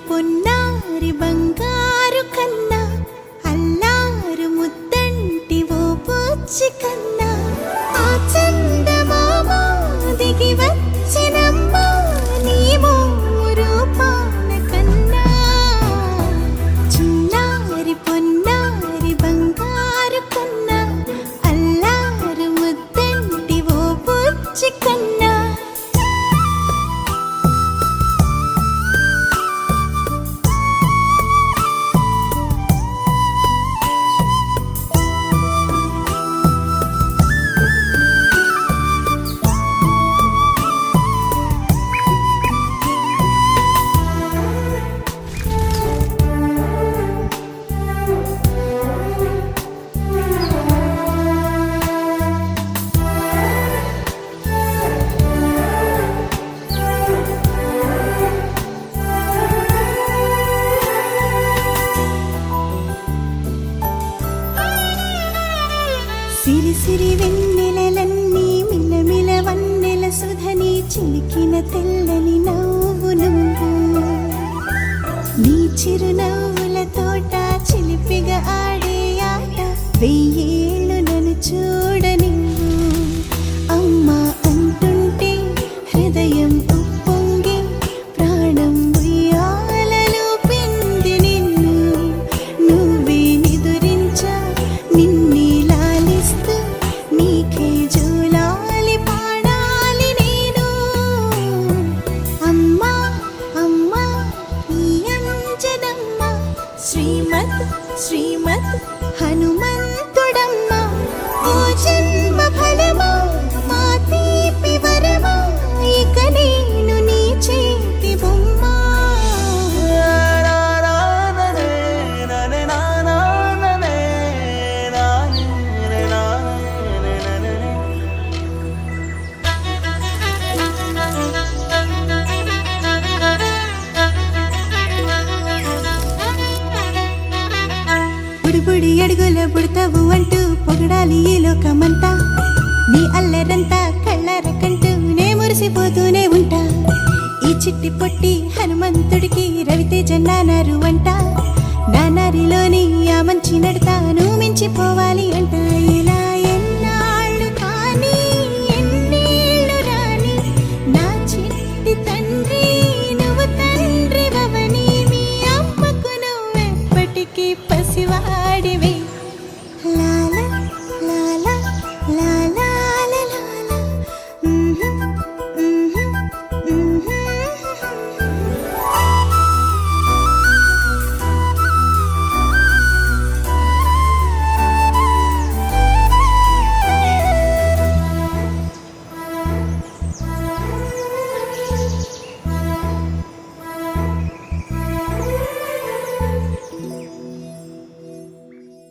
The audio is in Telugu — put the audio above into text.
పొన్నారి బంగారు కన్నా అల్లారు ముద్దంటి ఓ బుచ్చి కన్నా ఆ చందమామ దిగి వచ్చినమ్మ నీ రూపాన కన్నా చిన్నారి పొన్నారి బంగారు కన్నా అల్లారు ముద్దంటి ఓ బుచ్చి కన్నా సిరి సిరి వెన్నెలలన్నీ మిలమిల వన్నెల సుధని చిలికిన తెల్లని నవ్వు నువ్వు నీ చిరునవ్వుల తోట చిలిపిగా ఆడే ఆట వెయ్యేళ్ళు నన్ను చూడని అమ్మా అంటుంటే హృదయం ఉప్పొంగి ప్రాణం ఉయ్యాలలో పిండి నిన్ను నువ్వే నిదురించా నిన్నే నీకే జూలాలి పాడాలి నేను అమ్మా అమ్మా ఈ అంజనమ్మ శ్రీమత్ శ్రీమత్ హనుమంతుడమ్మ ఓ జన్మ ఫలమా మా తీపి వరమా ఇక నేను నీ చేతి బొమ్మ బుడి అడుగుల బుడతావు అంటూ పొగడాలి ఈ లోకమంతా నీ అల్లరంతా కళ్ళారకంటూ నే మురిసిపోతూనే ఉంటా ఈ చిట్టి పొట్టి హనుమంతుడికి రవితేజ నానారు అంట నానారిలోని ఆ మంచి నడతా నువ్వు మించిపోవాలి అంట